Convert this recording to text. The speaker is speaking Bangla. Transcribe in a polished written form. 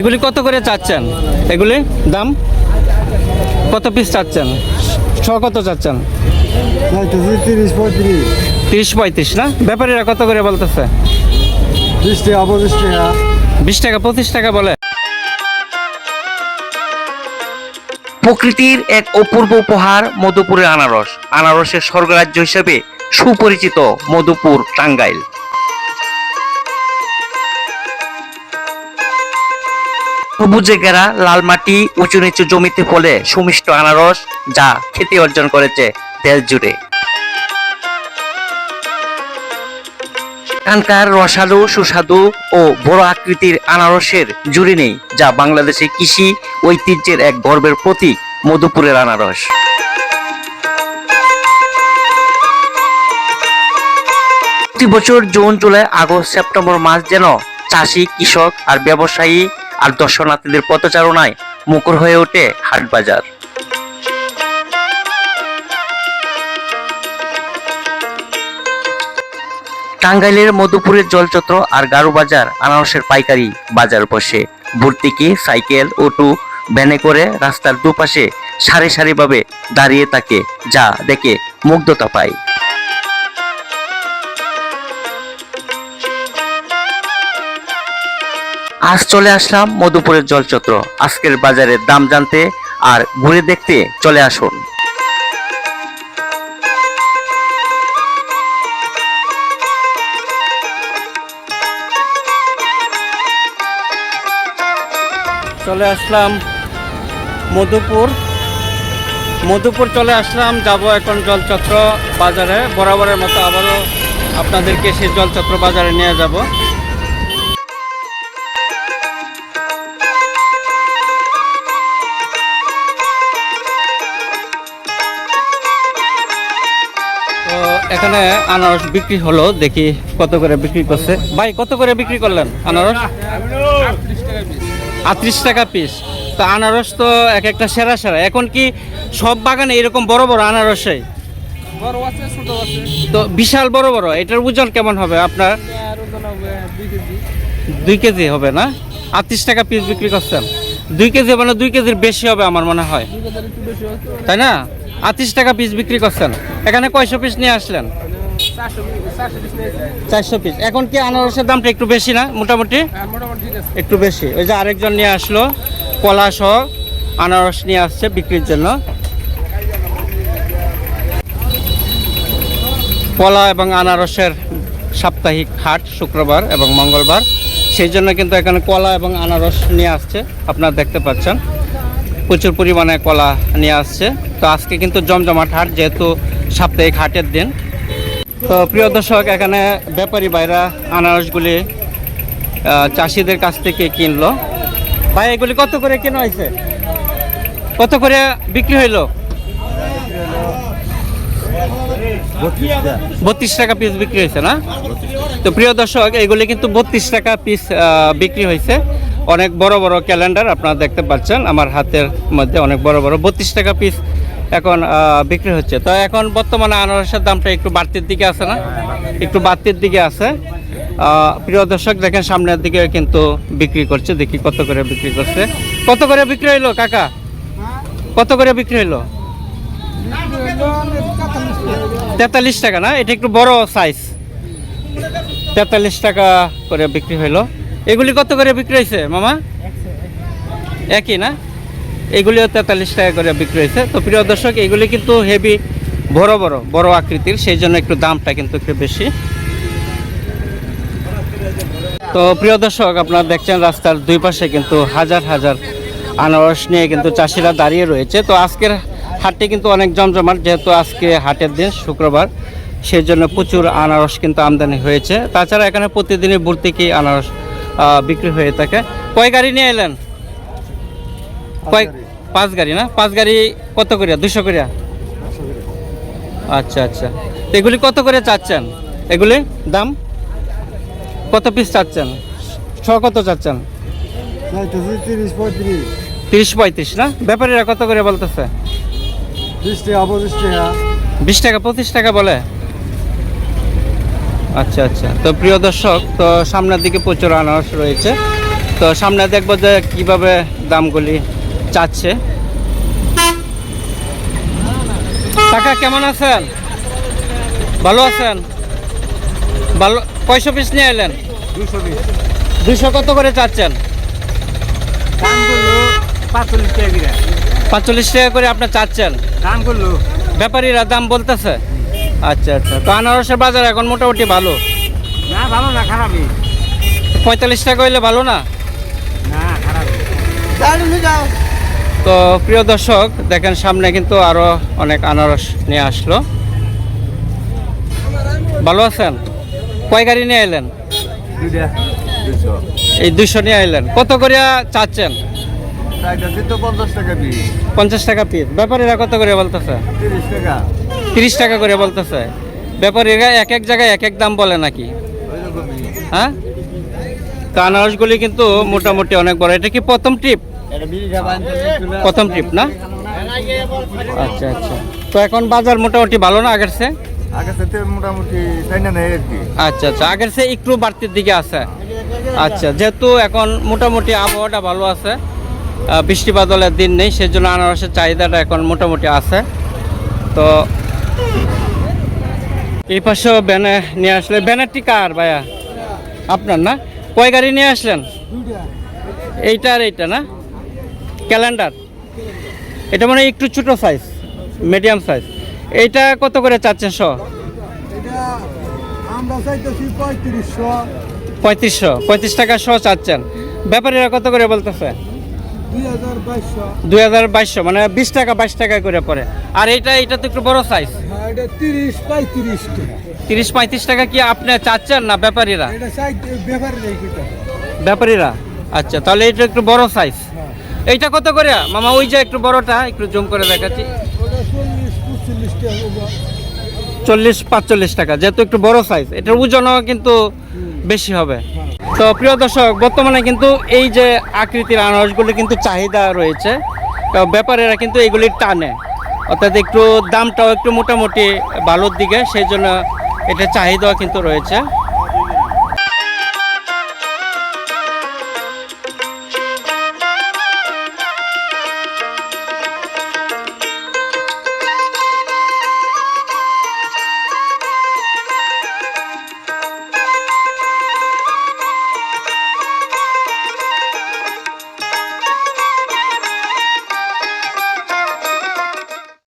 এগুলি কত করে চাচ্ছেন? এগুলি দাম কত পিস চাচ্ছেন? কত চাচ্ছেন? 30-35 না? ব্যাপারীরা কত করে বলতেছে? 20 টাকা 25 টাকা। 20 টাকা 25 টাকা বলে। প্রকৃতির এক অপূর্ব উপহার মধুপুরের আনারস। আনারসের স্বর্গরাজ্য হিসেবে সুপরিচিত মধুপুর টাঙ্গাইল। সবুজে ঘেরা লাল মাটি, উঁচু নিচু জমিতে ফলে সুমিষ্ট আনারস, যা খ্যাতি অর্জন করেছে দেশ জুড়ে। এখানকার রসালো, সুস্বাদু ও বড় আকৃতির আনারসের জুড়ি নেই, যা বাংলাদেশের কৃষি ঐতিহ্যের এক গর্বের প্রতীক মধুপুরের আনারস। প্রতি বছর জুন, জুলাই, আগস্ট, সেপ্টেম্বর মাস যেন চাষি, কৃষক আর ব্যবসায়ী আর দর্শনার্থীদের পথচারণায় মুখর হয়ে ওঠে হাট বাজার। টাঙ্গাইলের মধুপুরের জলচত্র আর গারু বাজার আনারসের পাইকারি বাজার বসে। ভর্তুকি, সাইকেল, অটো, ভ্যানে করে রাস্তার দুপাশে সারি সারিভাবে দাঁড়িয়ে থাকে, যা দেখে মুগ্ধতা পায়। আজ চলে আসলাম মধুপুরের জলচত্র। আজকের বাজারের দাম জানতে আর ঘুরে দেখতে চলে আসুন। চলে আসলাম মধুপুর চলে আসলাম। যাব এখন জলচত্র বাজারে। বরাবরের মতো আবারও আপনাদেরকে সেই জলচত্র বাজারে নিয়ে যাব। তো এখানে আনারস বিক্রি হলো, দেখি কত করে বিক্রি করছে। ভাই কত করে বিক্রি করলেন আনারস? 38 টাকা পিস। তো আনারস তো এক একটা সেরা সেরা। এখন কি সব বাগানে এরকম বড় বড় আনারসে? বড় আছে, ছোট আছে। তো বিশাল বড় বড়। এটার ওজন কেমন হবে আপনার? 2 কেজি হবে না? 38 টাকা পিস বিক্রি করছেন। 2 কেজি মানে 2 কেজির বেশি হবে আমার মনে হয়, তাই না? 38 টাকা পিস বিক্রি করছেন। এখানে কয়শো পিস নিয়ে আসলেন? 400 পিস। এখন কি আনারসের দামটা একটু বেশি না? মোটামুটি একটু বেশি। ওই যে আরেকজন নিয়ে আসলো, কলা সহ আনারস নিয়ে আসছে বিক্রির জন্য। কলা এবং আনারসের সাপ্তাহিক হাট শুক্রবার এবং মঙ্গলবার, সেই জন্য কিন্তু এখানে কলা এবং আনারস নিয়ে আসছে। আপনারা দেখতে পাচ্ছেন প্রচুর পরিমাণে কলা নিয়ে আসছে। তো আজকে কিন্তু জমজমাট হাট, যেহেতু সাপ্তাহিক হাটের দিন। তো প্রিয় দর্শক, এখানে ব্যাপারী ভাইরা আনারসগুলি চাষিদের কাছ থেকে কিনলো। ভাই এগুলি কত করে কেনা হয়েছে? কত করে বিক্রি হইলো? 32 টাকা পিস বিক্রি হয়েছে না? তো প্রিয় দর্শক, এগুলি কিন্তু 32 টাকা পিস বিক্রি হয়েছে। অনেক বড় বড় ক্যালেন্ডার আপনারা দেখতে পাচ্ছেন আমার হাতের মধ্যে, অনেক বড় বড় 32 টাকা পিস এখন বিক্রি হচ্ছে। তো এখন বর্তমানে আনারসের দামটা একটু বাড়তির দিকে আছে না? একটু বাড়তির দিকে আছে। প্রিয় দর্শক দেখেন সামনের দিকে কিন্তু বিক্রি করছে, দেখি কত করে বিক্রি করছে। কত করে বিক্রি হইলো কাকা? কত করে বিক্রি হইলো? 43 টাকা না? এটা একটু বড় সাইজ। 43 টাকা করে বিক্রি হইলো। এগুলি কত করে বিক্রি হয়েছে মামা? একই না? এগুলিও 43 টাকা করে বিক্রি হয়েছে। তো প্রিয় দর্শক, এগুলি কিন্তু হেভি বড় আকৃতির, সেই জন্য একটু দামটা কিন্তু একটু বেশি। তো প্রিয় দর্শক, আপনারা দেখছেন রাস্তার দুই পাশে কিন্তু হাজার হাজার আনারস নিয়ে কিন্তু চাষিরা দাঁড়িয়ে রয়েছে। তো আজকের হাটটি কিন্তু অনেক জমজমাট, যেহেতু আজকে হাটের দিন শুক্রবার, সেই জন্য প্রচুর আনারস কিন্তু আমদানি হয়েছে। তাছাড়া এখানে প্রতিদিনই ভর্তুকি আনারস বিক্রি হয়ে থাকে। কয় গাড়ি নিয়ে এলেন? 5 গাড়ি না? 5 গাড়ি কত করিয়া? 200 করিয়া? আচ্ছা আচ্ছা। তো এগুলি কত করে চাচ্ছেন? এগুলি দাম কত পিস চাচ্ছেন? কত চাচ্ছেন? 30-35 না? ব্যাপারীরা কত করে বলতেছে? 20 টাকা 25 টাকা। 20 টাকা 25 টাকা বলে। আচ্ছা আচ্ছা। তো প্রিয় দর্শক, তো সামনের দিকে প্রচুর আনারস রয়েছে। তো সামনে দেখবো যে কিভাবে দামগুলি চাচ্ছে। কাকা কেমন আছেন? ভালো আছেন? ভালো। কয়শো পিস নিয়ে এলেন? 200 কত করে চাচ্ছেন? 45 টাকা করে আপনার চাচ্ছেন? ব্যাপারীরা দাম বলতেছে? আচ্ছা আচ্ছা। তো আনারসের বাজার এখন মোটামুটি ভালো? না ভালো না, খারাপই। 45 টাকা হইলে ভালো না? না খারাপই। তো প্রিয় দর্শক দেখেন সামনে কিন্তু আরো অনেক আনারস নিয়ে আসলো। ভালো আছেন? কয় গাড়ি নিয়ে এলেন? এই 200 নিয়ে এলেন। কত করে চাচ্ছেন? 50 টাকা পিস। 50 টাকা পিস। ব্যাপারীরা কত করে বলতেছে? 30 টাকা। 30 টাকা করে বলতেছে। ব্যাপারীরা এক এক জায়গায় এক এক দাম বলে নাকি? ওইরকমই। হ্যাঁ। তো আনারসগুলি কিন্তু মোটামুটি অনেক বড়। এটা কি প্রথম ট্রিপ? এটা বিড়িটা বানতে প্রথম ট্রিপ না? আচ্ছা আচ্ছা। তো এখন বাজার মোটামুটি ভালো না আগের চেয়ে? আগে সাথে মোটামুটি তাই না আর কি। আচ্ছা আচ্ছা। আগের চেয়ে একটু বাড়তির দিকে আছে। আচ্ছা, যেহেতু এখন মোটামুটি আবহাওয়াটা ভালো আছে, বৃষ্টি বাদলের দিন নেই, সেই জন্য আনারসের চাহিদাটা এখন মোটামুটি আছে। তো এই পাশেও ব্যানে নিয়ে আসলে। ব্যানারটি কার ভাইয়া? আপনার না? কয় গাড়ি নিয়ে আসলেন? এইটা আর এইটা না? ক্যালেন্ডার। এটা মানে একটু ছোটো সাইজ, মিডিয়াম সাইজ। এইটা কত করে চাচ্ছেন শো? এটা আমরা চাইতেছি 3500। 3500। 35 টাকা শো চাচ্ছেন। ব্যাপারীরা কত করে বলতেছে? 2200। 2200, মানে 20 টাকা 22 টাকা করে পড়ে। আর এটা তো একটু বড় সাইজ। হ্যাঁ, এটা 30-35 টাকা। 30-35 টাকা কি আপনি চাচ্ছেন না ব্যাপারীরা? এটা সাইড ব্যাপারে রেখে। ব্যাপারীরা। আচ্ছা, তাহলে এটা একটু বড় সাইজ। হ্যাঁ। এইটা কত করে মামা? ওই যে একটু বড়টা একটু জুম করে দেখাচ্ছি। ওটা 40-45 টাকা হবে। 40-45 টাকা, যেহেতু একটু বড় সাইজ, এটার ওজনও কিন্তু বেশি হবে। তো প্রিয় দর্শক, বর্তমানে কিন্তু এই যে আকৃতির আনারসগুলি কিন্তু চাহিদা রয়েছে। তো ব্যাপারীরা কিন্তু এগুলি টানে, অর্থাৎ একটু দামটাও একটু মোটামুটি ভালোর দিকে, সেই জন্য এটা চাহিদাও কিন্তু রয়েছে।